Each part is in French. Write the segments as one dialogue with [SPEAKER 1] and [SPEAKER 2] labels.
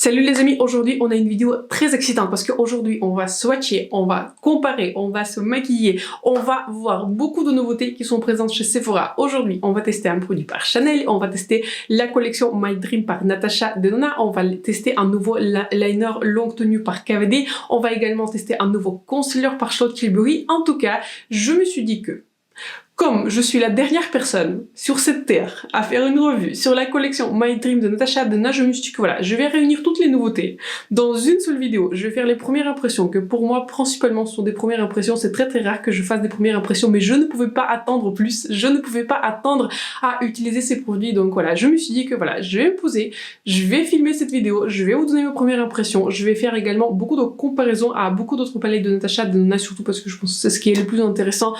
[SPEAKER 1] Salut les amis, aujourd'hui on a une vidéo très excitante parce qu'aujourd'hui on va swatcher, on va comparer, on va se maquiller, on va voir beaucoup de nouveautés qui sont présentes chez Sephora. Aujourd'hui on va tester un produit par Chanel, on va tester la collection My Dream par Natasha Denona, on va tester un nouveau liner longue tenue par KVD, on va également tester un nouveau concealer par Charlotte Tilbury. En tout cas, je me suis dit que comme je suis la dernière personne sur cette terre à faire une revue sur la collection My Dream de Natasha Denona, je me suis dit que voilà, je vais réunir toutes les nouveautés dans une seule vidéo. Je vais faire les premières impressions, que pour moi, principalement, ce sont des premières impressions. C'est très rare que je fasse des premières impressions, mais je ne pouvais pas attendre plus. Je ne pouvais pas attendre à utiliser ces produits. Donc voilà, je me suis dit que voilà, je vais me poser, je vais filmer cette vidéo, je vais vous donner mes premières impressions. Je vais faire également beaucoup de comparaisons à beaucoup d'autres palettes de Natasha Denona, surtout parce que je pense que c'est ce qui est le plus intéressant,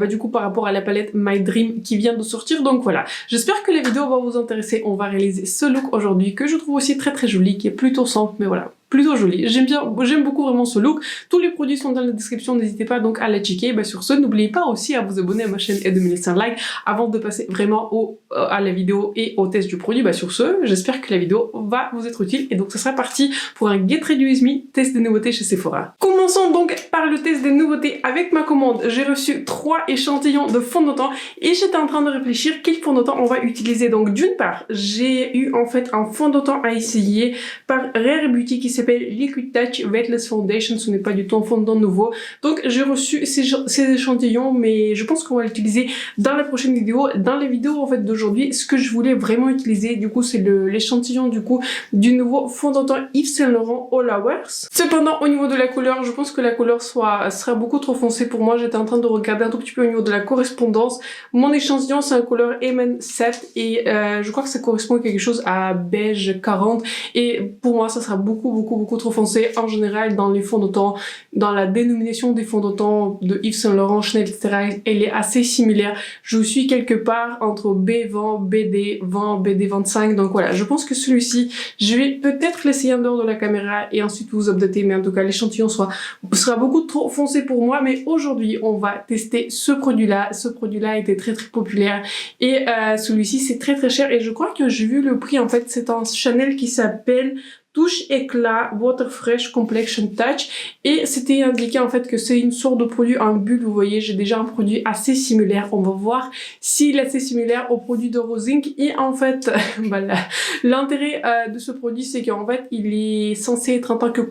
[SPEAKER 1] du coup, par rapport à la palette My Dream qui vient de sortir. Donc voilà, j'espère que la vidéo va vous intéresser. On va réaliser ce look aujourd'hui que je trouve aussi très joli, qui est plutôt simple, mais voilà, plutôt joli. J'aime beaucoup vraiment ce look. Tous les produits sont dans la description, n'hésitez pas donc à les checker. Sur ce, n'oubliez pas aussi à vous abonner à ma chaîne et de me laisser un like avant de passer vraiment à la vidéo et au test du produit. Sur ce, j'espère que la vidéo va vous être utile et donc ça sera parti pour un Get Ready With Me test des nouveautés chez Sephora. Commençons donc par le test des nouveautés avec ma commande. J'ai reçu 3 échantillons de fond de teint et j'étais en train de réfléchir quel fond de teint on va utiliser. Donc d'une part, j'ai eu en fait un fond de teint à essayer par Rare Beauty qui s'appelle Liquid Touch Weightless Foundation. Ce n'est pas du tout un fond de teint nouveau. Donc j'ai reçu ces échantillons, mais je pense qu'on va l'utiliser dans la prochaine vidéo. Dans les vidéos en fait d'aujourd'hui, ce que je voulais vraiment utiliser du coup c'est l'échantillon du coup du nouveau fond de teint Yves Saint Laurent All Hours. Cependant au niveau de la couleur, je pense que la couleur sera beaucoup trop foncée pour moi. J'étais en train de regarder un tout petit peu au niveau de la correspondance. Mon échantillon c'est un couleur MN7 et je crois que ça correspond à quelque chose à beige 40 et pour moi ça sera beaucoup trop foncé. En général dans les fonds de teint, dans la dénomination des fonds de teint de Yves Saint Laurent, Chanel, etc. elle est assez similaire. Je suis quelque part entre B20, BD20, BD25, donc voilà, je pense que celui-ci, je vais peut-être l'essayer en dehors de la caméra et ensuite vous updater, mais en tout cas l'échantillon sera beaucoup trop foncé pour moi. Mais aujourd'hui on va tester ce produit-là. Ce produit-là était très populaire et celui-ci c'est très cher et je crois que j'ai vu le prix en fait, c'est un Chanel qui s'appelle Touche Éclat Water Fresh Complexion Touch et c'était indiqué en fait que c'est une sorte de produit en bulle. Vous voyez, j'ai déjà un produit assez similaire. On va voir s'il est assez similaire au produit de Rose Inc. Et en fait, l'intérêt de ce produit, c'est qu'en fait, il est censé être en tant que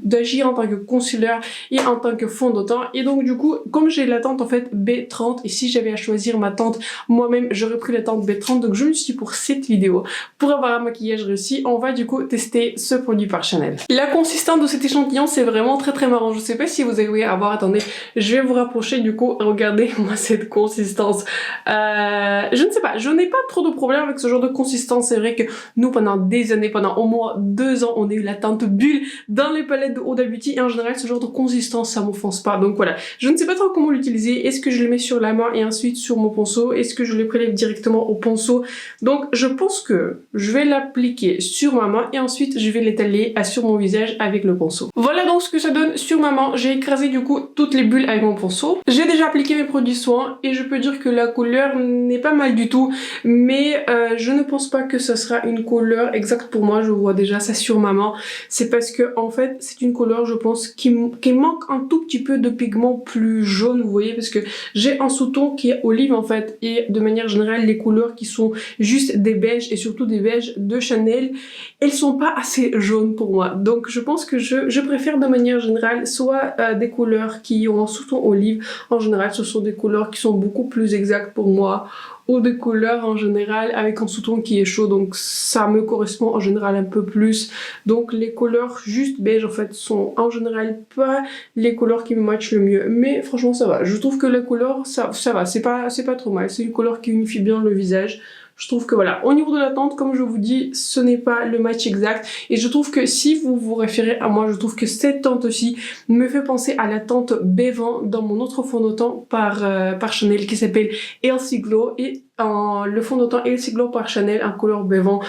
[SPEAKER 1] d'agir en tant que concealer et en tant que fond de teint. Et donc du coup, comme j'ai la teinte en fait B30 et si j'avais à choisir ma teinte moi-même, j'aurais pris la teinte B30. Donc je me suis dit pour cette vidéo, pour avoir un maquillage réussi, on va du coup tester ce produit par Chanel. La consistance de cet échantillon c'est vraiment très marrant. Je sais pas si vous allez avoir, attendez, je vais vous rapprocher du coup, regardez moi cette consistance. Je ne sais pas, je n'ai pas trop de problème avec ce genre de consistance. C'est vrai que nous pendant des années, pendant au moins 2 ans, on a eu la teinte bulle dans les palettes de Huda Beauty et en général ce genre de consistance ça m'offense pas. Donc voilà, je ne sais pas trop comment l'utiliser. Est-ce que je le mets sur la main et ensuite sur mon ponceau? Est-ce que je le prélève directement au ponceau? Donc je pense que je vais l'appliquer sur ma main et ensuite je vais l'étaler sur mon visage avec le pinceau. Voilà donc ce que ça donne sur ma main. J'ai écrasé du coup toutes les bulles avec mon pinceau. J'ai déjà appliqué mes produits soins et je peux dire que la couleur n'est pas mal du tout, mais je ne pense pas que ça sera une couleur exacte pour moi. Je vois déjà ça sur ma main. C'est parce que en fait c'est une couleur je pense qui manque un tout petit peu de pigment plus jaune, vous voyez, parce que j'ai un sous-ton qui est olive en fait et de manière générale les couleurs qui sont juste des beiges et surtout des beiges de Chanel, elles sont pas assez jaune pour moi. Donc je pense que je préfère de manière générale soit des couleurs qui ont un sous-ton olive. En général ce sont des couleurs qui sont beaucoup plus exactes pour moi, ou des couleurs en général avec un sous-ton qui est chaud, donc ça me correspond en général un peu plus. Donc les couleurs juste beige en fait sont en général pas les couleurs qui me matchent le mieux, mais franchement ça va. Je trouve que la couleur ça va, c'est pas trop mal. C'est une couleur qui unifie bien le visage. Je trouve que voilà, au niveau de la teinte, comme je vous dis, ce n'est pas le match exact. Et je trouve que si vous vous référez à moi, je trouve que cette teinte-ci me fait penser à la teinte B20 dans mon autre fond de teint par Chanel qui s'appelle Healthy Glow. Et le fond de teint Healthy Glow par Chanel en couleur B20.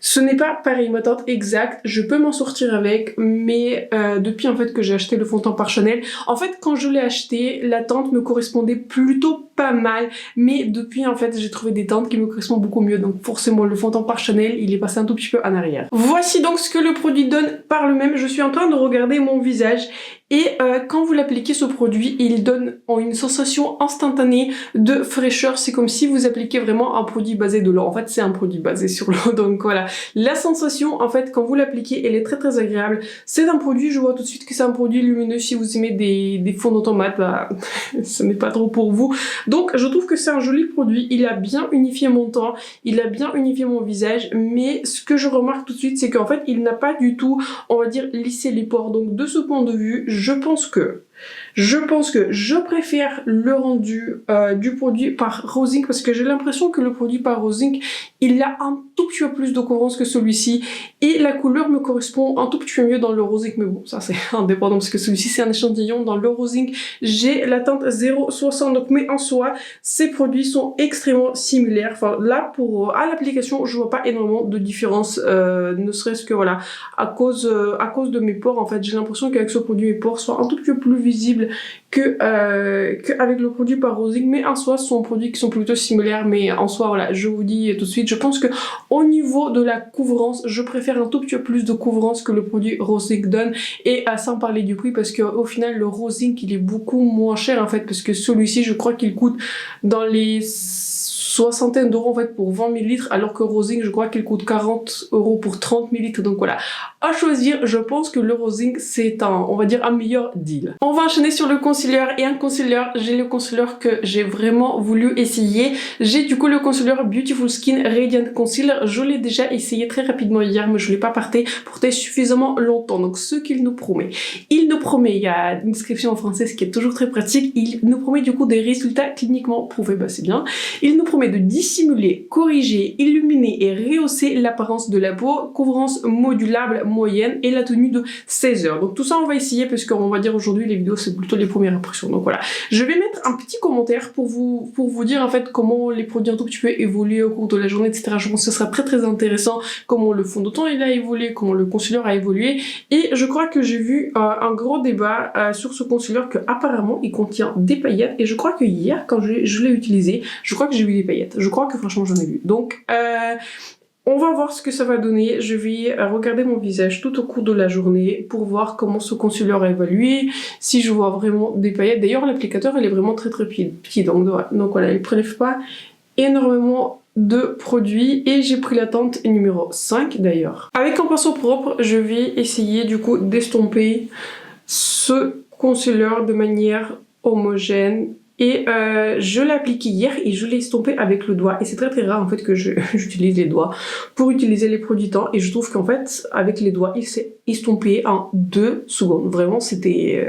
[SPEAKER 1] Ce n'est pas pareil, ma teinte exacte, je peux m'en sortir avec, mais depuis en fait que j'ai acheté le fond de teint par Chanel, en fait quand je l'ai acheté, la teinte me correspondait plutôt pas mal, mais depuis en fait j'ai trouvé des teintes qui me correspondent beaucoup mieux, donc forcément le fond de teint par Chanel il est passé un tout petit peu en arrière. Voici donc ce que le produit donne par le même. Je suis en train de regarder mon visage et quand vous l'appliquez ce produit, il donne une sensation instantanée de fraîcheur. C'est comme si vous appliquez vraiment un produit basé de l'eau. En fait c'est un produit basé sur l'eau, donc voilà. La sensation en fait quand vous l'appliquez elle est très très agréable. C'est un produit, je vois tout de suite que c'est un produit lumineux. Si vous aimez des fonds de teint mat, bah ce n'est pas trop pour vous. Donc je trouve que c'est un joli produit. Il a bien unifié mon teint, il a bien unifié mon visage, mais ce que je remarque tout de suite c'est qu'en fait il n'a pas du tout, on va dire, lissé les pores. Donc de ce point de vue, je pense que je préfère le rendu du produit par Rosink, parce que j'ai l'impression que le produit par Rosink il a un tout petit peu plus de couvrance que celui-ci et la couleur me correspond un tout petit peu mieux dans le Rosink, mais bon ça c'est indépendant parce que celui-ci c'est un échantillon. Dans le Rosink j'ai la teinte 0,60, donc mais en soi ces produits sont extrêmement similaires. Enfin là pour à l'application je vois pas énormément de différence, ne serait-ce que voilà à cause de mes pores. En fait j'ai l'impression qu'avec ce produit mes pores sont un tout petit peu plus visibles que avec le produit par Rosink, mais en soi ce sont produits qui sont plutôt similaires. Mais en soi voilà, je vous dis tout de suite, je pense que au niveau de la couvrance je préfère un tout petit peu plus de couvrance que le produit Rosink donne, et sans parler du prix parce que au final le Rosink il est beaucoup moins cher en fait, parce que celui-ci je crois qu'il coûte dans les soixantaine d'euros en fait pour 20 ml, alors que Rosink je crois qu'il coûte 40 € pour 30 ml. Donc voilà, à choisir, je pense que le Rosink c'est on va dire un meilleur deal. On va enchaîner sur le concealer, et un concealer, j'ai le concealer que j'ai vraiment voulu essayer. J'ai du coup le concealer Beautiful Skin Radiant Concealer. Je l'ai déjà essayé très rapidement hier, mais je l'ai pas porté suffisamment longtemps. Donc ce qu'il nous promet, il y a une description en français ce qui est toujours très pratique, il nous promet du coup des résultats cliniquement prouvés, bah c'est bien. Il nous promet de dissimuler, corriger, illuminer et rehausser l'apparence de la peau, couvrance modulable moyenne et la tenue de 16 heures. Donc tout ça on va essayer, parce qu'on va dire aujourd'hui les vidéos c'est plutôt les premières impressions. Donc voilà, je vais mettre un petit commentaire pour vous dire en fait comment les produits un tout petit peu évolué au cours de la journée, etc. Je pense que ce sera très très intéressant, comment le fond de teint il a évolué, comment le concealer a évolué. Et je crois que j'ai vu un gros débat sur ce concealer, que apparemment il contient des paillettes, et je crois que hier quand je l'ai utilisé, je crois que j'ai vu des paillettes. Je crois que franchement j'en ai vu. Donc on va voir ce que ça va donner. Je vais regarder mon visage tout au cours de la journée pour voir comment ce concealer a évolué, si je vois vraiment des paillettes. D'ailleurs l'applicateur il est vraiment très très petit, donc voilà, il prélève pas énormément de produits, et j'ai pris la teinte numéro 5 d'ailleurs. Avec un pinceau propre je vais essayer du coup d'estomper ce concealer de manière homogène. Et je l'ai appliqué hier et je l'ai estompé avec le doigt, et c'est très très rare en fait que j'utilise les doigts pour utiliser les produits teint, et je trouve qu'en fait avec les doigts il s'est estompé en 2 secondes. Vraiment c'était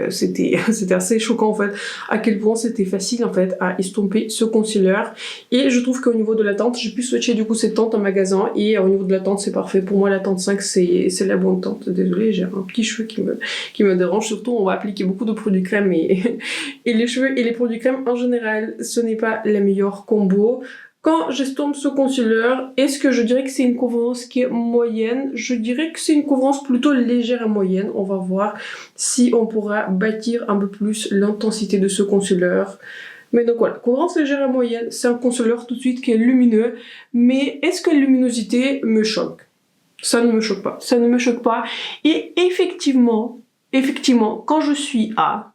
[SPEAKER 1] assez choquant en fait à quel point c'était facile en fait à estomper ce concealer. Et je trouve qu'au niveau de la teinte, j'ai pu swatcher du coup cette teinte en magasin, et au niveau de la teinte c'est parfait. Pour moi la teinte 5 c'est la bonne teinte. Désolée, j'ai un petit cheveu qui me dérange. Surtout on va appliquer beaucoup de produits crème, et les cheveux et les produits crème en général ce n'est pas la meilleure combo. Quand j'estompe ce concealer, est-ce que je dirais que c'est une couvrance qui est moyenne? Je dirais que c'est une couvrance plutôt légère à moyenne. On va voir si on pourra bâtir un peu plus l'intensité de ce concealer. Mais donc voilà, couvrance légère à moyenne, c'est un concealer tout de suite qui est lumineux. Mais est-ce que la luminosité me choque? Ça ne me choque pas. Ça ne me choque pas. Et effectivement, quand je suis à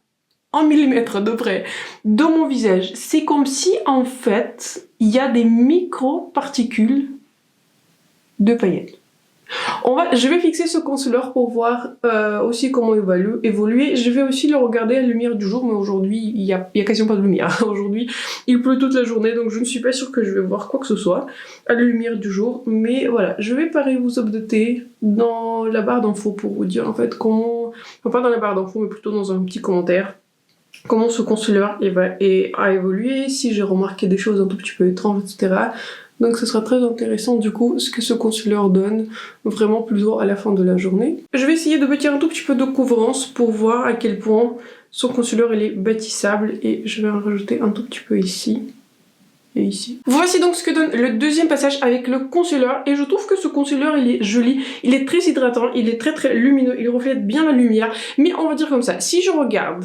[SPEAKER 1] 1 millimètre de près de mon visage, c'est comme si en fait il y a des micro-particules de paillettes. Je vais fixer ce concealer pour voir aussi comment évoluer. Je vais aussi le regarder à la lumière du jour, mais aujourd'hui il y a quasiment pas de lumière. Aujourd'hui il pleut toute la journée, donc je ne suis pas sûre que je vais voir quoi que ce soit à la lumière du jour. Mais voilà, je vais pareil vous updater dans la barre d'infos pour vous dire en fait comment, enfin pas dans la barre d'infos mais plutôt dans un petit commentaire, comment ce concealer a évolué, si j'ai remarqué des choses un tout petit peu étranges, etc. Donc ce sera très intéressant du coup ce que ce concealer donne vraiment plutôt à la fin de la journée. Je vais essayer de bâtir un tout petit peu de couvrance pour voir à quel point ce concealer il est bâtissable, et je vais en rajouter un tout petit peu ici et ici. Voici donc ce que donne le deuxième passage avec le concealer, et je trouve que ce concealer il est joli, il est très hydratant, il est très très lumineux, il reflète bien la lumière. Mais on va dire comme ça, si je regarde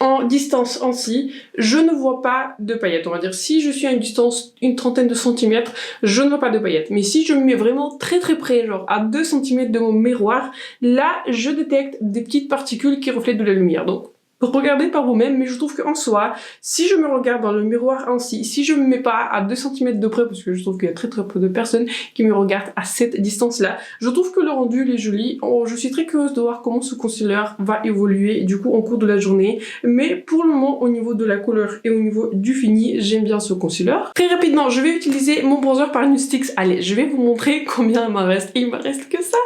[SPEAKER 1] en distance ainsi, je ne vois pas de paillettes. On va dire si je suis à une distance une trentaine de centimètres, je ne vois pas de paillettes. Mais si je me mets vraiment très près, genre à 2 cm de mon miroir, là je détecte des petites particules qui reflètent de la lumière. Donc regardez par vous-même, mais je trouve qu'en soi, si je me regarde dans le miroir ainsi, si je me mets pas à 2 cm de près, parce que je trouve qu'il y a très peu de personnes qui me regardent à cette distance-là, je trouve que le rendu il est joli. Oh, je suis très curieuse de voir comment ce concealer va évoluer du coup en cours de la journée, mais pour le moment au niveau de la couleur et au niveau du fini, j'aime bien ce concealer. Très rapidement, je vais utiliser mon bronzer par Nustix. Allez, je vais vous montrer combien il m'en reste. Il me reste que ça.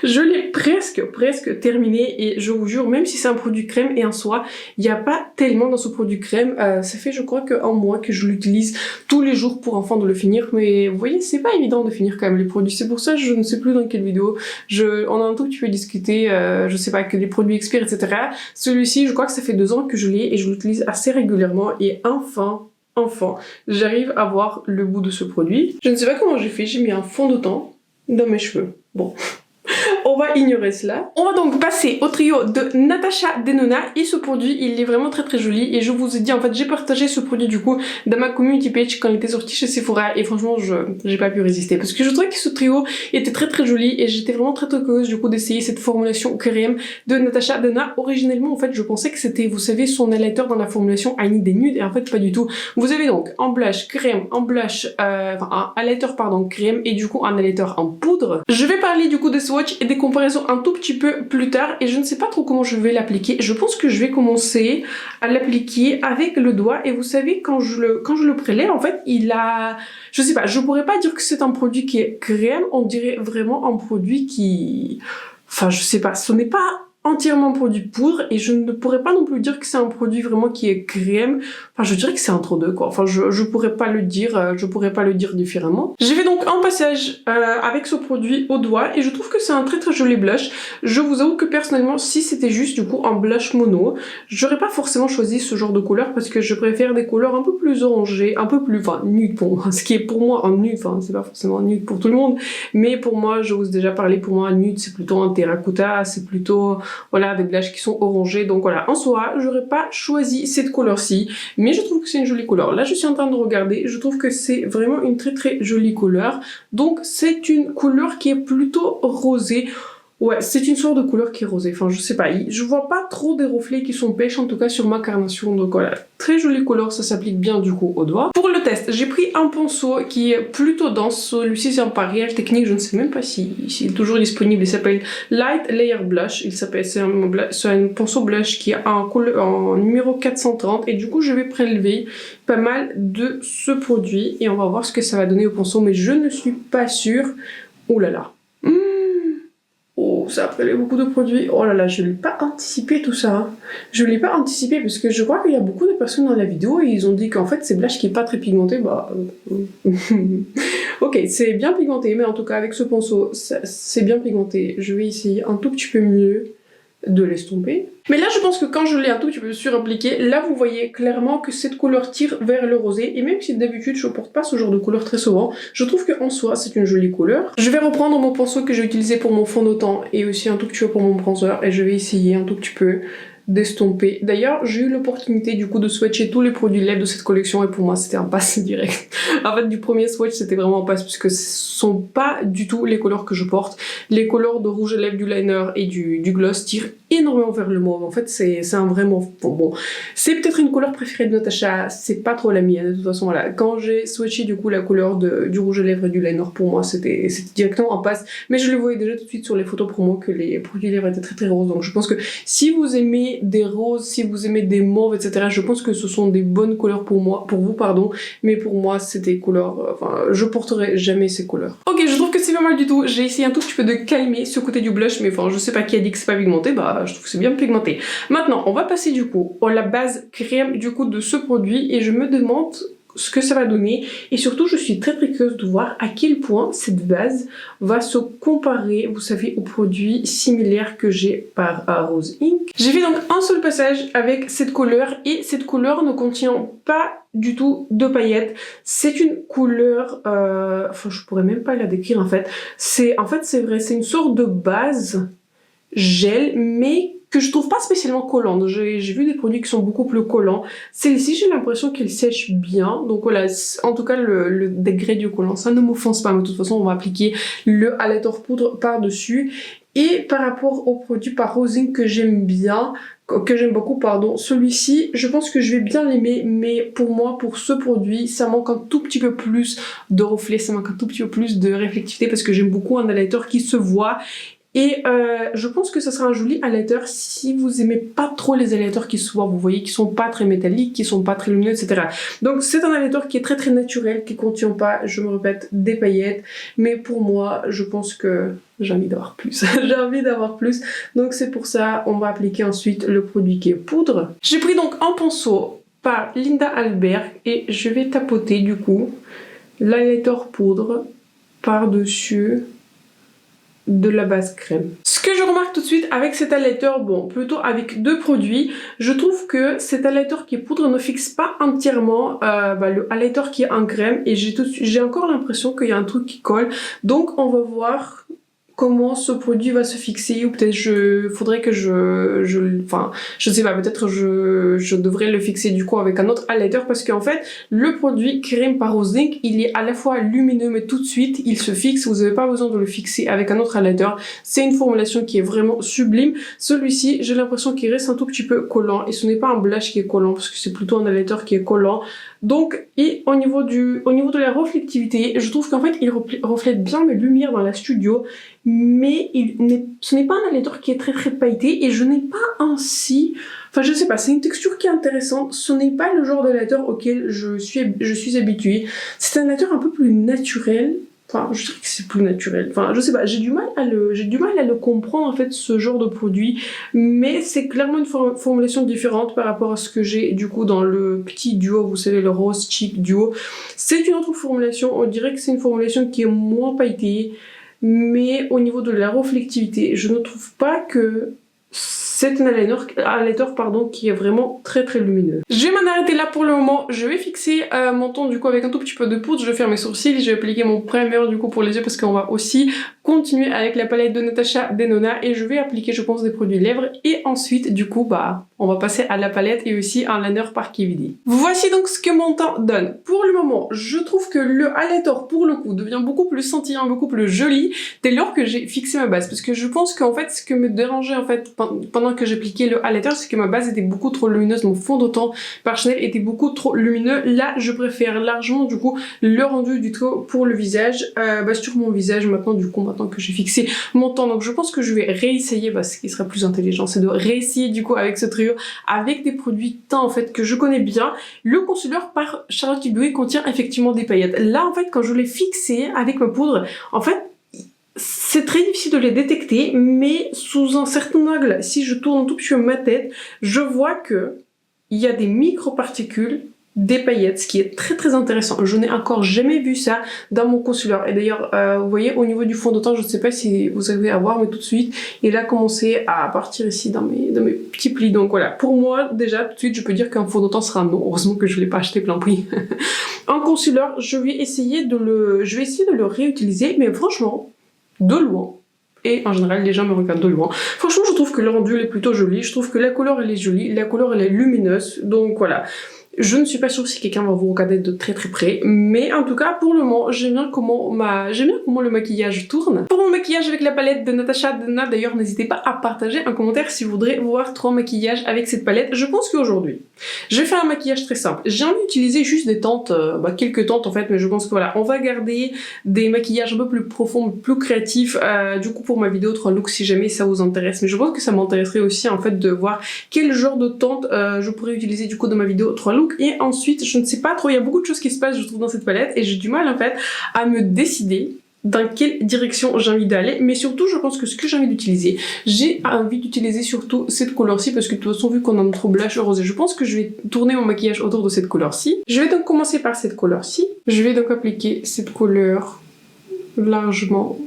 [SPEAKER 1] Je l'ai presque terminé et je vous jure, même si c'est un produit crème et en soi, il n'y a pas tellement dans ce produit crème. Ça fait je crois qu'un mois que je l'utilise tous les jours pour enfin de le finir, mais vous voyez c'est pas évident de finir quand même les produits. C'est pour ça je ne sais plus dans quelle vidéo on a un tout petit peu discuté, je sais pas, que les produits expirent etc. Celui-ci je crois que ça fait 2 ans que je l'ai et je l'utilise assez régulièrement et enfin j'arrive à voir le bout de ce produit. Je ne sais pas comment j'ai fait, j'ai mis un fond de teint dans mes cheveux. Bon. On va ignorer cela. On va donc passer au trio de Natasha Denona et ce produit il est vraiment très joli et je vous ai dit en fait j'ai partagé ce produit du coup dans ma community page quand il était sorti chez Sephora et franchement j'ai pas pu résister parce que je trouvais que ce trio était très joli et j'étais vraiment très curieuse du coup d'essayer cette formulation crème de Natasha Denona. Originellement en fait je pensais que c'était vous savez son highlighter dans la formulation I Need des nudes et en fait pas du tout. Vous avez donc un blush crème, un blush enfin un highlighter pardon crème et du coup un highlighter en poudre. Je vais parler du coup des swatchs et des comparaisons un tout petit peu plus tard et je ne sais pas trop comment je vais l'appliquer. Je pense que je vais commencer à l'appliquer avec le doigt et vous savez quand je le prélève en fait il a, je sais pas, je pourrais pas dire que c'est un produit qui est crème, on dirait vraiment un produit qui, enfin je sais pas, ce n'est pas entièrement produit poudre et je ne pourrais pas non plus dire que c'est un produit vraiment qui est crème. Enfin je dirais que c'est entre deux quoi. Enfin je pourrais pas le dire différemment. J'ai fait donc un passage avec ce produit au doigt et je trouve que c'est un très joli blush. Je vous avoue que personnellement si c'était juste du coup un blush mono, j'aurais pas forcément choisi ce genre de couleur parce que je préfère des couleurs un peu plus orangées, un peu plus, enfin nude pour moi. Ce qui est pour moi un nude, enfin c'est pas forcément un nude pour tout le monde, mais pour moi je vous ai déjà parlé, pour moi un nude c'est plutôt un terracotta, c'est plutôt voilà avec des lèvres qui sont orangées, donc voilà en soi j'aurais pas choisi cette couleur-ci, mais je trouve que c'est une jolie couleur. Là je suis en train de regarder, je trouve que c'est vraiment une très jolie couleur, donc c'est une couleur qui est plutôt rosée. Ouais, c'est une sorte de couleur qui est rosée, enfin je sais pas, je vois pas trop des reflets qui sont pêches en tout cas sur ma carnation, donc voilà, très jolie couleur, ça s'applique bien du coup au doigt. Pour le test, j'ai pris un pinceau qui est plutôt dense, celui-ci c'est un par Real Technique, je ne sais même pas s'il est toujours disponible, il s'appelle Light Layer Blush, c'est un pinceau blush qui a en numéro 430 et du coup je vais prélever pas mal de ce produit et on va voir ce que ça va donner au pinceau, mais je ne suis pas sûre. Oh là là. Oh, ça a prélevé beaucoup de produits. Oh là là, je ne l'ai pas anticipé tout ça. Hein. Je ne l'ai pas anticipé parce que je crois qu'il y a beaucoup de personnes dans la vidéo et ils ont dit qu'en fait c'est blush qui est pas très pigmenté. Bah, ok, c'est bien pigmenté, mais en tout cas avec ce pinceau, c'est bien pigmenté. Je vais essayer un tout petit peu mieux de l'estomper. Mais là je pense que quand je l'ai un tout petit peu surappliqué, là vous voyez clairement que cette couleur tire vers le rosé et même si d'habitude je porte pas ce genre de couleur très souvent, je trouve qu'en soi c'est une jolie couleur. Je vais reprendre mon pinceau que j'ai utilisé pour mon fond de teint et aussi un tout petit peu pour mon bronzer et je vais essayer un tout petit peu d'estomper. D'ailleurs, j'ai eu l'opportunité du coup de swatcher tous les produits lèvres de cette collection et pour moi c'était un pass direct. En fait, du premier swatch c'était vraiment un pass puisque ce sont pas du tout les couleurs que je porte. Les couleurs de rouge à lèvres, du liner et du gloss tirent énormément vers le mauve. En fait, c'est un vrai mauve. Bon, c'est peut-être une couleur préférée de Natasha, c'est pas trop la mienne. De toute façon, voilà. Quand j'ai swatché du coup la couleur du rouge à lèvres et du liner, pour moi c'était directement un pass. Mais je le voyais déjà tout de suite sur les photos promo que les produits lèvres étaient très roses. Donc je pense que si vous aimez des roses, si vous aimez des mauves, etc. Je pense que ce sont des bonnes couleurs pour vous, pardon. Mais pour moi, c'est des couleurs... Enfin, je porterai jamais ces couleurs. Ok, je trouve que c'est pas mal du tout. J'ai essayé un tout petit peu de calmer ce côté du blush, mais enfin, je sais pas qui a dit que c'est pas pigmenté. Bah, je trouve que c'est bien pigmenté. Maintenant, on va passer du coup à la base crème du coup de ce produit et je me demande ce que ça va donner et surtout je suis très curieuse de voir à quel point cette base va se comparer, vous savez, aux produits similaires que j'ai par Rose Inc. J'ai fait donc un seul passage avec cette couleur et cette couleur ne contient pas du tout de paillettes. C'est une couleur, enfin je pourrais même pas la décrire en fait. C'est vrai, c'est une sorte de base gel mais que je trouve pas spécialement collante. J'ai vu des produits qui sont beaucoup plus collants. Celle-ci, j'ai l'impression qu'elle sèche bien. Donc voilà, en tout cas, le degré du collant, ça ne m'offense pas. Mais de toute façon, on va appliquer le highlighter poudre par-dessus. Et par rapport au produit par Rosing que j'aime bien, que j'aime beaucoup, pardon, celui-ci, je pense que je vais bien l'aimer, mais pour moi, pour ce produit, ça manque un tout petit peu plus de reflet, ça manque un tout petit peu plus de réflectivité parce que j'aime beaucoup un highlighter qui se voit. Et je pense que ça sera un joli highlighter si vous aimez pas trop les highlighters qui se voient, vous voyez, qui sont pas très métalliques, qui sont pas très lumineux, etc. Donc c'est un highlighter qui est très très naturel, qui contient pas, je me répète, des paillettes. Mais pour moi, je pense que j'ai envie d'avoir plus. J'ai envie d'avoir plus. Donc c'est pour ça, on va appliquer ensuite le produit qui est poudre. J'ai pris donc un pinceau par Linda Albert et je vais tapoter du coup l'highlighter poudre par-dessus de la base crème. Ce que je remarque tout de suite avec cet highlighter, bon, plutôt avec deux produits, je trouve que cet highlighter qui est poudre ne fixe pas entièrement le highlighter qui est en crème et j'ai encore l'impression qu'il y a un truc qui colle. Donc on va voir comment ce produit va se fixer, ou peut-être faudrait que enfin, je sais pas, peut-être je devrais le fixer du coup avec un autre highlighter parce qu'en fait, le produit crème par Rosing, il est à la fois lumineux mais tout de suite, il se fixe, vous n'avez pas besoin de le fixer avec un autre highlighter. C'est une formulation qui est vraiment sublime. Celui-ci, j'ai l'impression qu'il reste un tout petit peu collant et ce n'est pas un blush qui est collant parce que c'est plutôt un highlighter qui est collant. Donc, et au niveau de la reflectivité, je trouve qu'en fait, il reflète bien mes lumières dans la studio, mais ce n'est pas un highlighter qui est très très pailleté et je n'ai pas ainsi... Enfin, je sais pas, c'est une texture qui est intéressante, ce n'est pas le genre de highlighter auquel je suis habituée. C'est un highlighter un peu plus naturel. Enfin, je dirais que c'est plus naturel. Enfin, je sais pas, j'ai du mal à le comprendre en fait, ce genre de produit. Mais c'est clairement une formulation différente par rapport à ce que j'ai du coup dans le petit duo, vous savez, le Rose Cheek duo. C'est une autre formulation, on dirait que c'est une formulation qui est moins pailletée. Mais au niveau de la reflectivité, je ne trouve pas que c'est un highlighter qui est vraiment très très lumineux. Je vais m'en arrêter là pour le moment. Je vais fixer mon ton du coup avec un tout petit peu de poudre. Je vais faire mes sourcils. Je vais appliquer mon primer du coup pour les yeux parce qu'on va aussi continuer avec la palette de Natasha Denona et je vais appliquer je pense des produits lèvres et ensuite du coup on va passer à la palette et aussi un liner par KVD. Voici donc ce que mon teint donne. Pour le moment, je trouve que le highlighter pour le coup devient beaucoup plus scintillant, beaucoup plus joli dès lors que j'ai fixé ma base parce que je pense qu'en fait ce que me dérangeait en fait pendant que j'appliquais le highlighter, c'est que ma base était beaucoup trop lumineuse, mon fond de teint par Chanel était beaucoup trop lumineux. Là, je préfère largement du coup le rendu du tout pour le visage, sur mon visage maintenant du coup maintenant que j'ai fixé mon teint. Donc je pense que je vais réessayer, ce qui sera plus intelligent, c'est de réessayer du coup avec ce trio, avec des produits teint en fait que je connais bien. Le concealer par Charlotte Tilbury contient effectivement des paillettes. Là en fait quand je l'ai fixé avec ma poudre, en fait c'est très difficile de les détecter, mais sous un certain angle, si je tourne tout petit peu ma tête, je vois que il y a des micro-particules, des paillettes, ce qui est très très intéressant. Je n'ai encore jamais vu ça dans mon concealer. Et d'ailleurs, vous voyez, au niveau du fond de teint, je ne sais pas si vous avez à voir, mais tout de suite, il a commencé à partir ici dans mes petits plis. Donc voilà, pour moi, déjà, tout de suite, je peux dire qu'un fond de teint sera un non. Heureusement que je ne l'ai pas acheté plein prix. Un concealer, je vais essayer de le réutiliser, mais franchement, de loin, et en général les gens me regardent de loin. Franchement je trouve que le rendu est plutôt joli, je trouve que la couleur elle est jolie, la couleur elle est lumineuse, donc voilà. Je ne suis pas sûre si quelqu'un va vous regarder de très très près, mais en tout cas pour le moment j'aime bien comment le maquillage tourne. Pour mon maquillage avec la palette de Natasha Denona, d'ailleurs n'hésitez pas à partager un commentaire si vous voudrez voir 3 maquillages avec cette palette. Je pense qu'aujourd'hui je vais faire un maquillage très simple. J'ai envie d'utiliser juste des teintes, quelques teintes en fait, mais je pense que voilà, on va garder des maquillages un peu plus profonds, plus créatifs, du coup pour ma vidéo 3 looks si jamais ça vous intéresse. Mais je pense que ça m'intéresserait aussi en fait de voir quel genre de teinte je pourrais utiliser du coup dans ma vidéo 3 looks. Et ensuite, je ne sais pas trop, il y a beaucoup de choses qui se passent je trouve dans cette palette et j'ai du mal en fait à me décider dans quelle direction j'ai envie d'aller, mais surtout je pense que ce que j'ai envie d'utiliser surtout cette couleur-ci parce que de toute façon vu qu'on a notre blush rosé, je pense que je vais tourner mon maquillage autour de cette couleur-ci. Je vais donc commencer par cette couleur-ci. Je vais donc appliquer cette couleur largement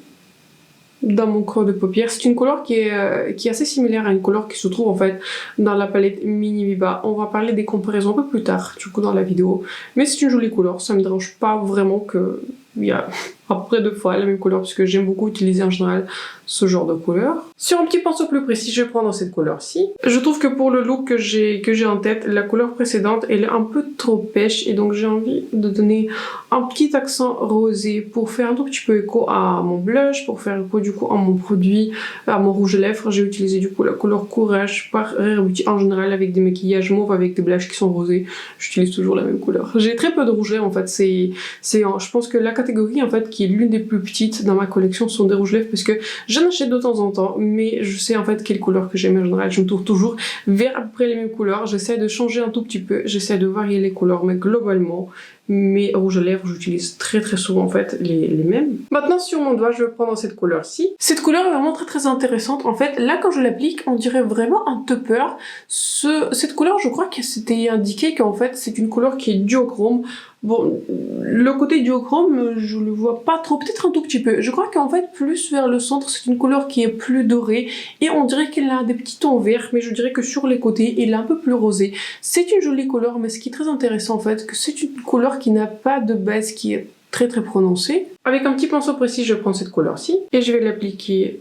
[SPEAKER 1] dans mon creux de paupière. C'est une couleur qui est assez similaire à une couleur qui se trouve en fait dans la palette Mini Viva. On va parler des comparaisons un peu plus tard du coup dans la vidéo, mais c'est une jolie couleur, ça me dérange pas vraiment que il y a à peu près 2 fois la même couleur parce que j'aime beaucoup utiliser en général ce genre de couleur. Sur un petit pinceau plus précis, je vais prendre cette couleur-ci. Je trouve que pour le look que j'ai en tête, la couleur précédente, elle est un peu trop pêche et donc j'ai envie de donner un petit accent rosé pour faire un tout petit peu écho à mon blush, pour faire écho du coup à mon produit, à mon rouge à lèvres. J'ai utilisé du coup la couleur Courage par Rare Beauty en général avec des maquillages mauves, avec des blushs qui sont rosés. J'utilise toujours la même couleur. J'ai très peu de rouge à lèvres en fait. Je pense que la catégorie en fait qui est l'une des plus petites dans ma collection sont des rouges à lèvres parce que j'en achète de temps en temps, mais je sais en fait quelle couleur que j'aime en général. Je me tourne toujours vers à peu près les mêmes couleurs. J'essaie de changer un tout petit peu, j'essaie de varier les couleurs, mais globalement, mes rouges à lèvres, j'utilise très souvent en fait les mêmes. Maintenant sur mon doigt, je vais prendre cette couleur-ci. Cette couleur est vraiment très intéressante. En fait, là quand je l'applique, on dirait vraiment un topper. Cette couleur, je crois que c'était indiqué qu'en fait c'est une couleur qui est duochrome. Bon, le côté duochrome, je le vois pas trop, peut-être un tout petit peu. Je crois qu'en fait, plus vers le centre, c'est une couleur qui est plus dorée et on dirait qu'elle a des petits tons verts, mais je dirais que sur les côtés, elle est un peu plus rosée. C'est une jolie couleur, mais ce qui est très intéressant en fait, que c'est une couleur qui n'a pas de base qui est très prononcée. Avec un petit pinceau précis, je prends cette couleur-ci et je vais l'appliquer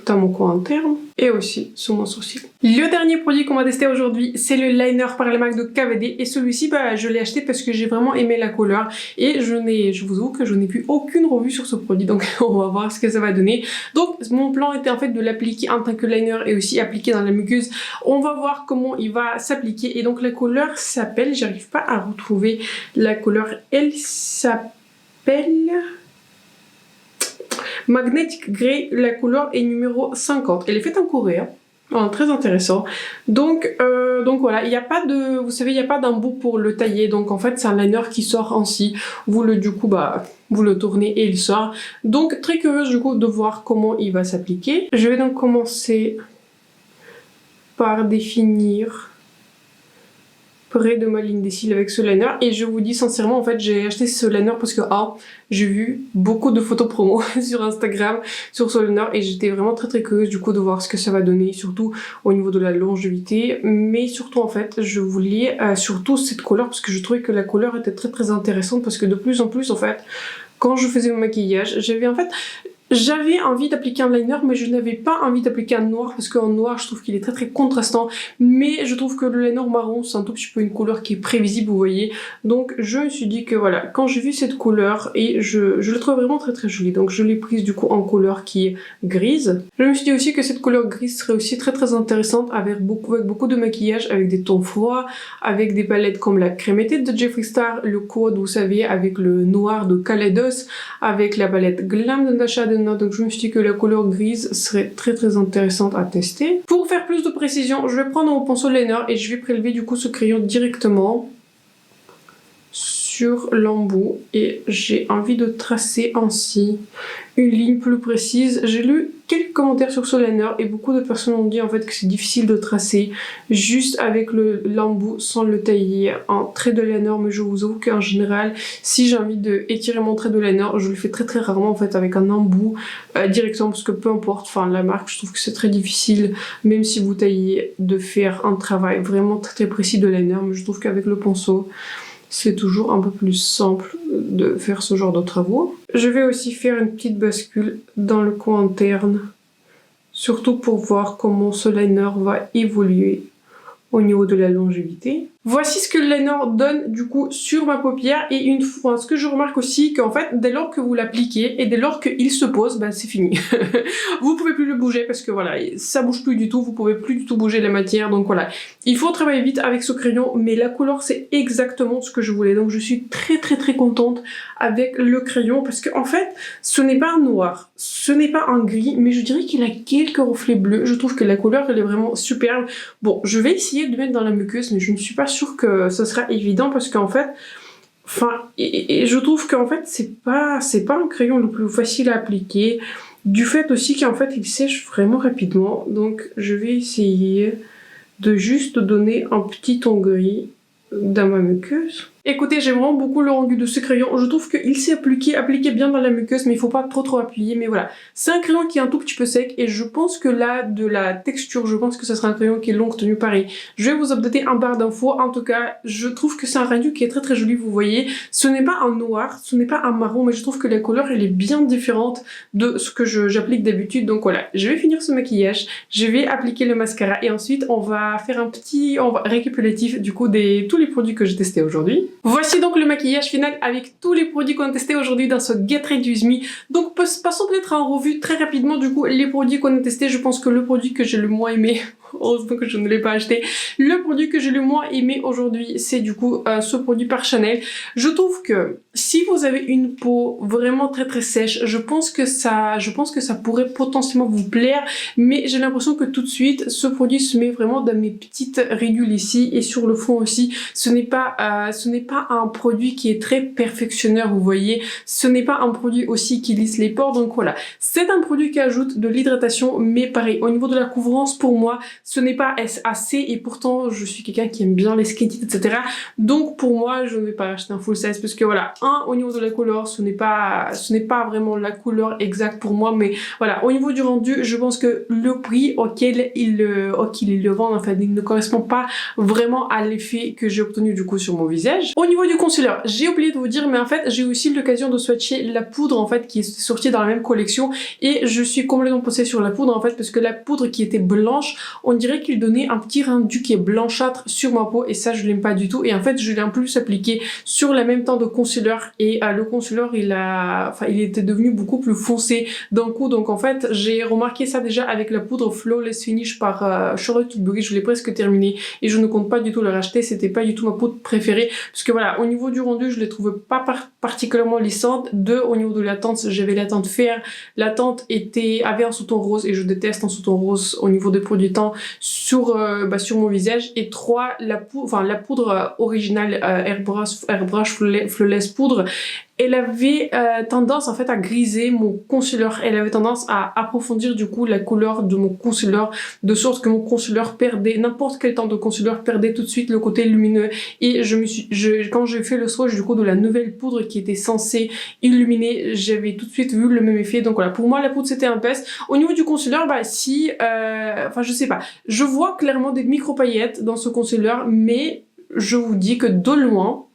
[SPEAKER 1] dans mon coin interne et aussi sur mon sourcil. Le dernier produit qu'on va tester aujourd'hui, c'est le liner par la marque de KVD et celui-ci, je l'ai acheté parce que j'ai vraiment aimé la couleur et je vous avoue que je n'ai plus aucune revue sur ce produit, donc on va voir ce que ça va donner. Donc mon plan était en fait de l'appliquer en tant que liner et aussi appliquer dans la muqueuse. On va voir comment il va s'appliquer et donc la couleur s'appelle, j'arrive pas à retrouver la couleur, elle s'appelle Magnetic Grey, la couleur est numéro 50. Elle est faite en Corée, hein. Très intéressant. Donc voilà, il n'y a pas de, vous savez, il n'y a pas d'embout pour le tailler. Donc en fait, c'est un liner qui sort ainsi. Vous le vous le tournez et il sort. Donc très curieuse du coup de voir comment il va s'appliquer. Je vais donc commencer par définir près de ma ligne des cils avec ce liner et je vous dis sincèrement en fait j'ai acheté ce liner parce que j'ai vu beaucoup de photos promo sur Instagram sur ce liner et j'étais vraiment très curieuse du coup de voir ce que ça va donner, surtout au niveau de la longévité, mais surtout en fait je voulais surtout cette couleur parce que je trouvais que la couleur était très intéressante parce que de plus en plus en fait quand je faisais mon maquillage j'avais envie d'appliquer un liner mais je n'avais pas envie d'appliquer un noir parce qu'en noir je trouve qu'il est très contrastant, mais je trouve que le liner marron c'est un tout petit peu une couleur qui est prévisible, vous voyez. Donc je me suis dit que voilà, quand j'ai vu cette couleur et je la trouve vraiment très jolie, donc je l'ai prise du coup en couleur qui est grise. Je me suis dit aussi que cette couleur grise serait aussi très intéressante avec beaucoup de maquillage, avec des tons froids, avec des palettes comme la Crémetée de Jeffree Star, le code vous savez avec le noir de Kaleidos, avec la palette Glam de Natasha Denona. Donc je me suis dit que la couleur grise serait très intéressante à tester. Pour faire plus de précision, je vais prendre mon pinceau liner et je vais prélever du coup ce crayon directement sur l'embout et j'ai envie de tracer ainsi une ligne plus précise. J'ai lu quelques commentaires sur ce liner et beaucoup de personnes ont dit en fait que c'est difficile de tracer juste avec l'embout sans le tailler en trait de liner, mais je vous avoue qu'en général si j'ai envie de étirer mon trait de liner je le fais très rarement en fait avec un embout directement parce que peu importe, enfin la marque, je trouve que c'est très difficile même si vous taillez de faire un travail vraiment très précis de liner, mais je trouve qu'avec le pinceau c'est toujours un peu plus simple de faire ce genre de travaux. Je vais aussi faire une petite bascule dans le coin interne, surtout pour voir comment ce liner va évoluer au niveau de la longévité. Voici ce que le liner donne du coup sur ma paupière et une fois, ce que je remarque aussi qu'en fait dès lors que vous l'appliquez et dès lors qu'il se pose, c'est fini. Vous pouvez plus le bouger parce que voilà, ça bouge plus du tout, vous pouvez plus du tout bouger la matière, donc voilà. Il faut travailler vite avec ce crayon, mais la couleur c'est exactement ce que je voulais, donc je suis très contente avec le crayon parce que en fait ce n'est pas un noir, ce n'est pas un gris, mais je dirais qu'il a quelques reflets bleus. Je trouve que la couleur elle est vraiment superbe. Bon, je vais essayer de mettre dans la muqueuse, mais je ne suis pas sûre que ce sera évident parce qu'en fait, et je trouve qu'en fait c'est pas un crayon le plus facile à appliquer, du fait aussi qu'en fait il sèche vraiment rapidement. Donc je vais essayer de juste donner un petit ton gris dans ma muqueuse. Écoutez, j'aime vraiment beaucoup le rendu de ce crayon. Je trouve qu'il s'est appliqué bien dans la muqueuse, mais il faut pas trop appuyer. Mais voilà, c'est un crayon qui est un tout petit peu sec et je pense que là, de la texture, je pense que ce sera un crayon qui est longue tenue pareil. Je vais vous updater un barre d'infos. En tout cas, je trouve que c'est un rendu qui est très joli, vous voyez. Ce n'est pas un noir, ce n'est pas un marron, mais je trouve que la couleur, elle est bien différente de ce que j'applique d'habitude. Donc voilà, je vais finir ce maquillage, je vais appliquer le mascara et ensuite on va faire un petit récapitulatif du coup de tous les produits que j'ai testés aujourd'hui. Voici donc le maquillage final avec tous les produits qu'on a testés aujourd'hui dans ce Get Ready With Me. Donc passons peut-être en revue très rapidement du coup les produits qu'on a testés. Je pense que le produit que j'ai le moins aimé, heureusement que je ne l'ai pas acheté, le produit que j'ai le moins aimé aujourd'hui, c'est du coup ce produit par Chanel. Je trouve que si vous avez une peau vraiment très sèche, je pense que ça pourrait potentiellement vous plaire, mais j'ai l'impression que tout de suite ce produit se met vraiment dans mes petites ridules ici et sur le front aussi. Ce n'est pas un produit qui est très perfectionneur, vous voyez. Ce n'est pas un produit aussi qui lisse les pores, donc voilà. C'est un produit qui ajoute de l'hydratation, mais pareil, au niveau de la couvrance, pour moi, ce n'est pas assez et pourtant je suis quelqu'un qui aime bien les skin tight, etc. Donc pour moi, je ne vais pas acheter un full size parce que voilà, au niveau de la couleur, ce n'est pas vraiment la couleur exacte pour moi, mais voilà, au niveau du rendu, je pense que le prix auquel ils le vendent, en fait, il ne correspond pas vraiment à l'effet que j'ai obtenu du coup sur mon visage. Au niveau du concealer, j'ai oublié de vous dire, mais en fait, j'ai aussi l'occasion de swatcher la poudre en fait qui est sortie dans la même collection et je suis complètement passée sur la poudre en fait parce que la poudre qui était blanche, on dirait qu'il donnait un petit rendu qui est blanchâtre sur ma peau et ça je l'aime pas du tout et en fait je l'ai en plus appliqué sur la même temps de concealer et le concealer il était devenu beaucoup plus foncé d'un coup, donc en fait j'ai remarqué ça déjà avec la poudre Flawless Finish par Charlotte Tilbury. Je l'ai presque terminé et je ne compte pas du tout le racheter, c'était pas du tout ma poudre préférée parce que voilà, au niveau du rendu je l'ai trouvé pas particulièrement lissante. Au niveau de la teinte, j'avais la teinte fer, la teinte avait un sous-ton rose et je déteste un sous-ton rose au niveau des produits teint sur mon visage. Et 3, la poudre originale Airbrush Flawless Poudre, elle avait tendance en fait à griser mon concealer, elle avait tendance à approfondir du coup la couleur de mon concealer de sorte que mon concealer perdait, n'importe quel temps de concealer perdait tout de suite le côté lumineux et quand j'ai fait le swatch du coup de la nouvelle poudre qui était censée illuminer, j'avais tout de suite vu le même effet. Donc voilà, pour moi la poudre c'était un peste. Au niveau du concealer, je sais pas, je vois clairement des micro paillettes dans ce concealer, mais je vous dis que de loin,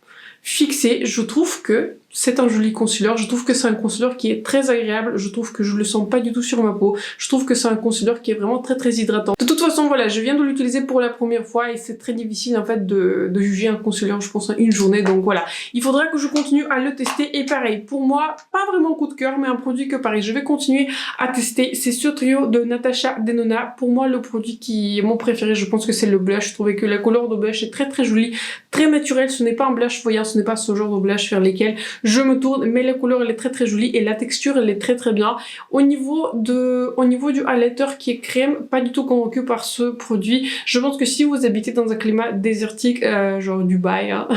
[SPEAKER 1] fixé, je trouve que c'est un joli concealer, je trouve que c'est un concealer qui est très agréable, je trouve que je le sens pas du tout sur ma peau, je trouve que c'est un concealer qui est vraiment très hydratant. De toute façon voilà, je viens de l'utiliser pour la première fois et c'est très difficile en fait de juger un concealer, je pense, en une journée, donc voilà. Il faudra que je continue à le tester et pareil, pour moi, pas vraiment coup de cœur, mais un produit que pareil, je vais continuer à tester, c'est ce trio de Natasha Denona. Pour moi, le produit qui est mon préféré, je pense que c'est le blush. Je trouvais que la couleur de blush est très jolie, très naturelle, ce n'est pas un blush voyant, ce n'est pas ce genre de blush vers lesquels je me tourne, mais la couleur elle est très jolie et la texture elle est très bien. Au niveau du highlighter qui est crème, pas du tout convaincu par ce produit. Je pense que si vous habitez dans un climat désertique, genre Dubaï, hein,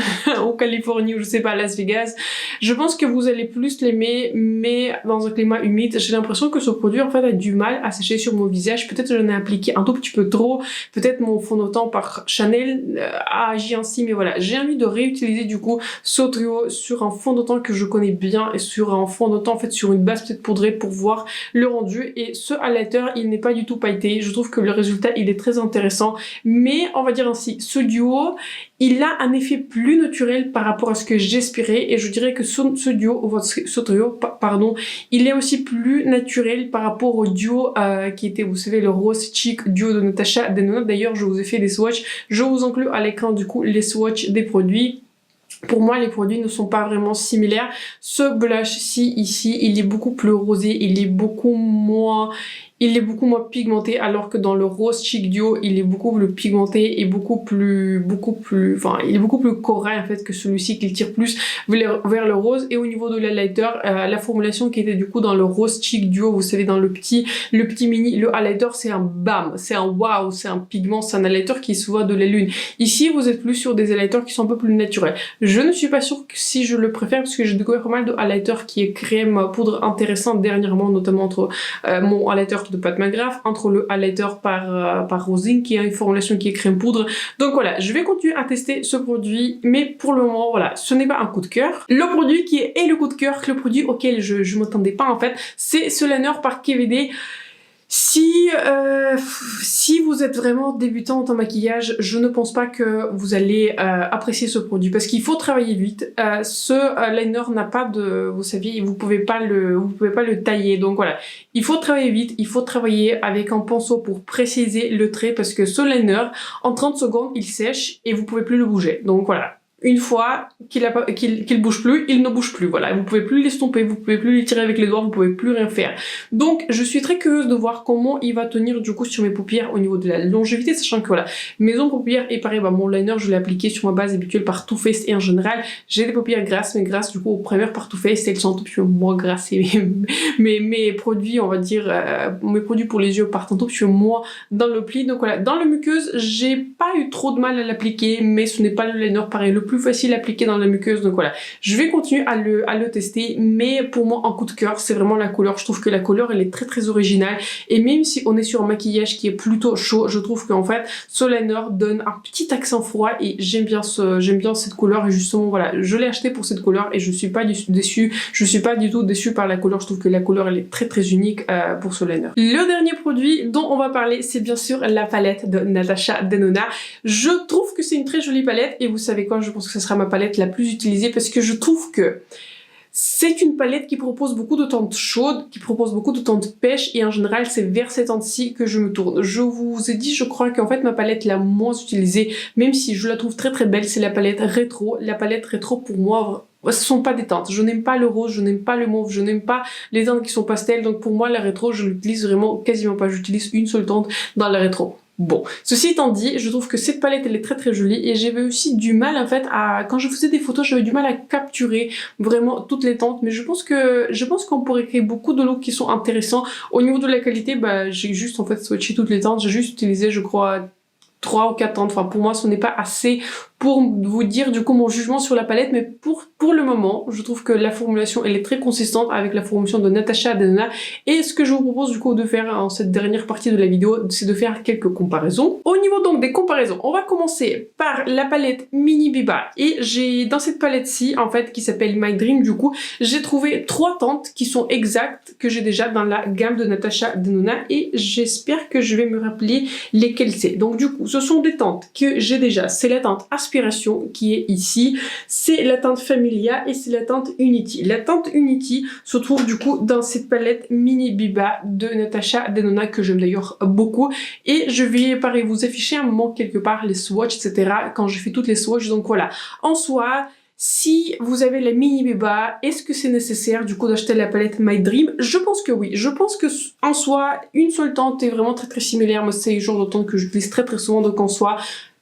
[SPEAKER 1] ou Californie ou je sais pas, Las Vegas, je pense que vous allez plus l'aimer, mais dans un climat humide, j'ai l'impression que ce produit en fait a du mal à sécher sur mon visage. Peut-être que j'en ai appliqué un tout petit peu trop, peut-être mon fond de teint par Chanel a agi ainsi, mais voilà, j'ai envie de réutiliser du coup ce trio sur un fond de teint que je connais bien et sur un fond de teint en fait sur une base peut-être poudrée pour voir le rendu. Et ce highlighter il n'est pas du tout pailleté, je trouve que le résultat il est très intéressant, mais on va dire ainsi, ce duo il a un effet plus naturel par rapport à ce que j'espérais et je dirais que ce trio, pardon, il est aussi plus naturel par rapport au duo qui était, vous savez, le Rose Cheek duo de Natasha Denona. D'ailleurs je vous ai fait des swatchs, je vous inclus à l'écran du coup les swatchs des produits. Pour moi, les produits ne sont pas vraiment similaires. Ce blush-ci, ici, il est beaucoup plus rosé, il est beaucoup moins pigmenté, alors que dans le Rose Cheek Duo, il est beaucoup plus pigmenté et il est beaucoup plus corail en fait que celui-ci qui tire plus vers le rose. Et au niveau de l'highlighter, la formulation qui était du coup dans le Rose Cheek Duo, vous savez, dans le petit mini, le highlighter c'est un bam, c'est un waouh, c'est un pigment, c'est un highlighter qui se voit de la lune. Ici, vous êtes plus sur des highlighters qui sont un peu plus naturels. Je ne suis pas sûre que si je le préfère parce que j'ai découvert pas mal de highlighters qui est crème poudre intéressante dernièrement, notamment entre mon highlighter de Pat McGrath, entre le highlighter par Rosing, qui a une formulation qui est crème poudre. Donc voilà, je vais continuer à tester ce produit, mais pour le moment, voilà, ce n'est pas un coup de cœur. Le produit qui est le coup de cœur, le produit auquel je m'attendais pas en fait, c'est ce liner par KVD. Si vous êtes vraiment débutante en maquillage, je ne pense pas que vous allez apprécier ce produit parce qu'il faut travailler vite. Ce liner n'a pas de, vous savez, vous pouvez pas le tailler. Donc voilà, il faut travailler vite, il faut travailler avec un pinceau pour préciser le trait parce que ce liner, en 30 secondes, il sèche et vous pouvez plus le bouger. Donc voilà. Une fois qu'il bouge plus, il ne bouge plus. Voilà, vous pouvez plus l'estomper, vous pouvez plus les tirer avec les doigts, vous pouvez plus rien faire. Donc, je suis très curieuse de voir comment il va tenir du coup sur mes paupières au niveau de la longévité, sachant que voilà, mes ongles paupières et pareil, bah, mon liner, je l'ai appliqué sur ma base habituelle par Too Faced et en général, j'ai des paupières grasses, mais grasses du coup aux premières par Too Faced, elles sont un peu moins grasses et mes produits, on va dire, mes produits pour les yeux partent un peu moins dans le pli. Donc voilà, dans le muqueuse, j'ai pas eu trop de mal à l'appliquer, mais ce n'est pas le liner pareil le plus facile à appliquer dans la muqueuse. Donc voilà, je vais continuer à le tester, mais pour moi, en coup de cœur, c'est vraiment la couleur. Je trouve que la couleur, elle est très très originale, et même si on est sur un maquillage qui est plutôt chaud, je trouve qu'en fait, ce liner donne un petit accent froid, et j'aime bien cette couleur, et justement, voilà, je l'ai acheté pour cette couleur, et je suis pas déçue, je suis pas du tout déçue par la couleur. Je trouve que la couleur, elle est très très unique pour ce liner. Le dernier produit dont on va parler, c'est bien sûr la palette de Natasha Denona. Je trouve que c'est une très jolie palette, et vous savez quoi, je pense que ce sera ma palette la plus utilisée parce que je trouve que c'est une palette qui propose beaucoup de teintes chaudes, qui propose beaucoup de teintes pêche, et en général c'est vers ces teintes-ci que je me tourne. Je vous ai dit, je crois qu'en fait ma palette la moins utilisée, même si je la trouve très très belle, c'est la palette rétro. La palette rétro pour moi, ce sont pas des teintes. Je n'aime pas le rose, je n'aime pas le mauve, je n'aime pas les teintes qui sont pastel, donc pour moi la rétro je l'utilise vraiment quasiment pas. J'utilise une seule teinte dans la rétro. Bon, ceci étant dit, je trouve que cette palette elle est très très jolie, et j'avais aussi du mal en fait quand je faisais des photos, j'avais du mal à capturer vraiment toutes les teintes, mais je pense qu'on pourrait créer beaucoup de looks qui sont intéressants. Au niveau de la qualité, bah j'ai juste en fait swatché toutes les teintes, j'ai juste utilisé je crois 3 ou 4 teintes, enfin pour moi ce n'est pas assez pour vous dire du coup mon jugement sur la palette, mais pour le moment je trouve que la formulation elle est très consistante avec la formulation de Natasha Denona, et ce que je vous propose du coup de faire en cette dernière partie de la vidéo, c'est de faire quelques comparaisons. Au niveau donc des comparaisons, on va commencer par la palette Mini Biba, et j'ai dans cette palette-ci en fait qui s'appelle My Dream, du coup j'ai trouvé 3 teintes qui sont exactes que j'ai déjà dans la gamme de Natasha Denona, et j'espère que je vais me rappeler lesquelles c'est. Donc du coup ce sont des teintes que j'ai déjà, c'est la teinte Aspiration qui est ici, c'est la teinte Familia, et c'est la teinte Unity. La teinte Unity se trouve du coup dans cette palette Mini Biba de Natasha Denona que j'aime d'ailleurs beaucoup, et je vais pareil vous afficher un moment quelque part les swatchs etc. quand je fais toutes les swatchs. Donc voilà, en soi, si vous avez la Mini Biba, est-ce que c'est nécessaire du coup d'acheter la palette My Dream? Je pense que oui. Je pense que en soi, une seule teinte est vraiment très très similaire. Moi, c'est le genre de teinte que j'utilise très très souvent, donc en soi,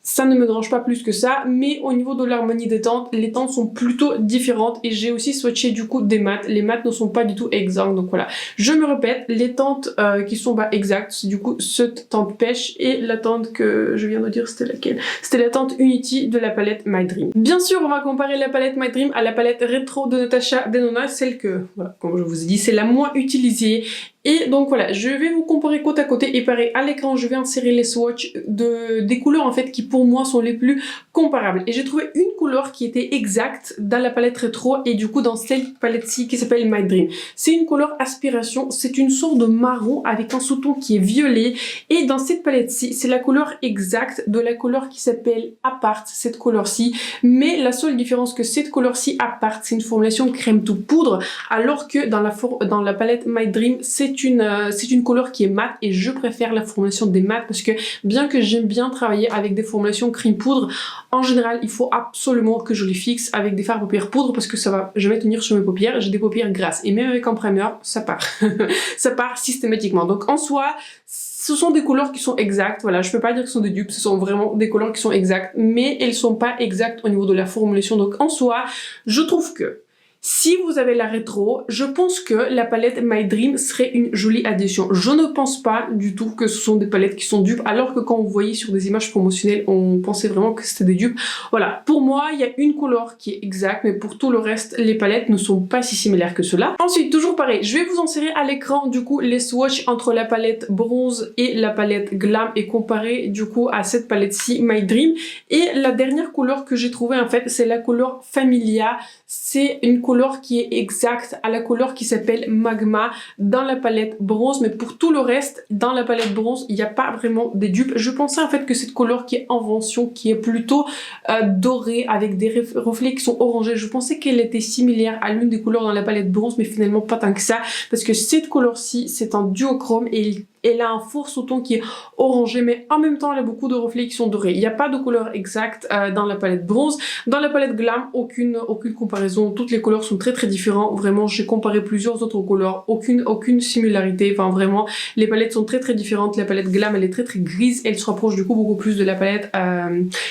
[SPEAKER 1] ça ne me dérange pas plus que ça, mais au niveau de l'harmonie des teintes, les teintes sont plutôt différentes, et j'ai aussi swatché du coup des mattes. Les mattes ne sont pas du tout exactes, donc voilà. Je me répète, les teintes qui sont exactes, c'est du coup cette teinte pêche, et la teinte que je viens de dire, c'était laquelle? C'était la teinte Unity de la palette My Dream. Bien sûr, on va comparer la palette My Dream à la palette rétro de Natasha Denona, celle que, voilà, comme je vous ai dit, c'est la moins utilisée. Et donc voilà, je vais vous comparer côte à côté, et pareil à l'écran je vais insérer les swatchs des couleurs en fait qui pour moi sont les plus comparables. Et j'ai trouvé une couleur qui était exacte dans la palette rétro, et du coup dans cette palette-ci qui s'appelle My Dream. C'est une couleur Aspiration, c'est une sorte de marron avec un sous-ton qui est violet, et dans cette palette-ci c'est la couleur exacte de la couleur qui s'appelle Apart, cette couleur-ci, mais la seule différence que cette couleur-ci Apart c'est une formulation crème tout poudre, alors que dans la palette My Dream c'est une couleur qui est mate, et je préfère la formulation des mates parce que bien que j'aime bien travailler avec des formulations crème poudre, en général il faut absolument que je les fixe avec des fards paupières poudre parce que ça va jamais tenir sur mes paupières. J'ai des paupières grasses, et même avec un primer ça part ça part systématiquement. Donc en soi ce sont des couleurs qui sont exactes, voilà, je peux pas dire que ce sont des dupes, ce sont vraiment des couleurs qui sont exactes, mais elles sont pas exactes au niveau de la formulation. Donc en soi je trouve que Si vous avez la rétro, je pense que la palette My Dream serait une jolie addition. Je ne pense pas du tout que ce sont des palettes qui sont dupes, alors que quand on voyait sur des images promotionnelles, on pensait vraiment que c'était des dupes. Voilà, pour moi, il y a une couleur qui est exacte, mais pour tout le reste, les palettes ne sont pas si similaires que cela. Ensuite, toujours pareil, je vais vous insérer à l'écran du coup les swatchs entre la palette bronze et la palette glam et comparer du coup à cette palette-ci My Dream. Et la dernière couleur que j'ai trouvée en fait, c'est la couleur Familia. C'est une couleur qui est exacte à la couleur qui s'appelle Magma dans la palette bronze, mais pour tout le reste, dans la palette bronze, il n'y a pas vraiment des dupes. Je pensais en fait que cette couleur qui est invention, qui est plutôt dorée avec des reflets qui sont orangés, je pensais qu'elle était similaire à l'une des couleurs dans la palette bronze, mais finalement pas tant que ça, parce que cette couleur-ci, c'est un duochrome et elle a un fort sous-ton qui est orangé, mais en même temps, elle a beaucoup de reflets qui sont dorés. Il n'y a pas de couleur exacte dans la palette bronze. Dans la palette glam, aucune comparaison. Toutes les couleurs sont très différentes. Vraiment, j'ai comparé plusieurs autres couleurs. Aucune similarité. Enfin, vraiment, les palettes sont très différentes. La palette glam, elle est très grise. Elle se rapproche du coup beaucoup plus de la palette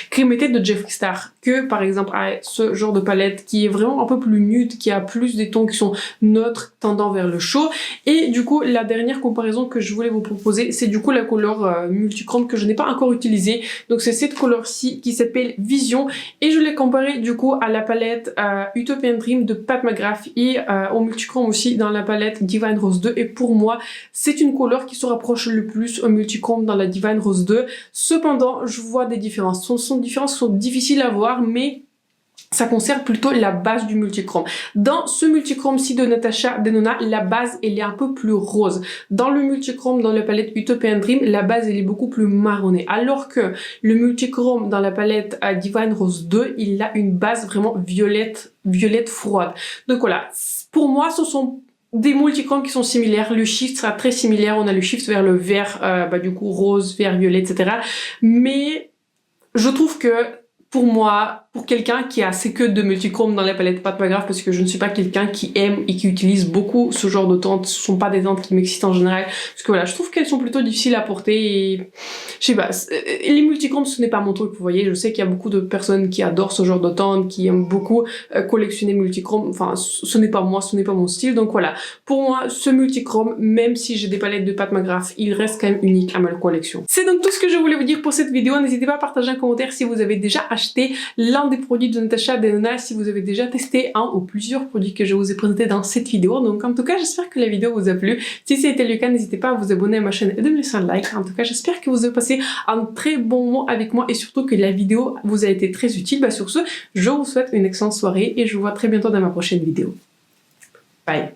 [SPEAKER 1] crémettée de Jeffree Star que, par exemple, à ce genre de palette qui est vraiment un peu plus nude, qui a plus des tons qui sont neutres, tendant vers le chaud. Et du coup, la dernière comparaison que je voulais vous proposer, c'est du coup la couleur multichrome que je n'ai pas encore utilisée. Donc c'est cette couleur-ci qui s'appelle Vision et je l'ai comparée du coup à la palette Utopian Dream de Pat McGrath et au multichrome aussi dans la palette Divine Rose 2. Et pour moi, c'est une couleur qui se rapproche le plus au multichrome dans la Divine Rose 2. Cependant, je vois des différences. Ce sont des différences qui sont difficiles à voir, mais ça concerne plutôt la base du multichrome. Dans ce multichrome-ci de Natasha Denona, la base, elle est un peu plus rose. Dans le multichrome, dans la palette Utopian Dream, la base, elle est beaucoup plus marronnée. Alors que le multichrome dans la palette Divine Rose 2, il a une base vraiment violette froide. Donc voilà, pour moi, ce sont des multichromes qui sont similaires. Le shift sera très similaire. On a le shift vers le vert, du coup rose, vert, violet, etc. Mais je trouve que pour moi, pour quelqu'un qui a assez que de multichrome dans la palette Pat McGrath, parce que je ne suis pas quelqu'un qui aime et qui utilise beaucoup ce genre de teintes, ce sont pas des teintes qui m'excitent en général, parce que voilà, je trouve qu'elles sont plutôt difficiles à porter et je sais pas, les multichromes ce n'est pas mon truc, vous voyez, je sais qu'il y a beaucoup de personnes qui adorent ce genre de teintes, qui aiment beaucoup collectionner multichrome, enfin ce n'est pas moi, ce n'est pas mon style, donc voilà, pour moi ce multichrome, même si j'ai des palettes de Pat McGrath, il reste quand même unique à ma collection. C'est donc tout ce que je voulais vous dire pour cette vidéo, n'hésitez pas à partager un commentaire si vous avez déjà acheté l'un des produits de Natasha Denona, si vous avez déjà testé un ou plusieurs produits que je vous ai présentés dans cette vidéo. Donc en tout cas, j'espère que la vidéo vous a plu. Si c'était le cas, n'hésitez pas à vous abonner à ma chaîne et de me laisser un like. En tout cas, j'espère que vous avez passé un très bon moment avec moi et surtout que la vidéo vous a été très utile. Sur ce, je vous souhaite une excellente soirée et je vous vois très bientôt dans ma prochaine vidéo. Bye!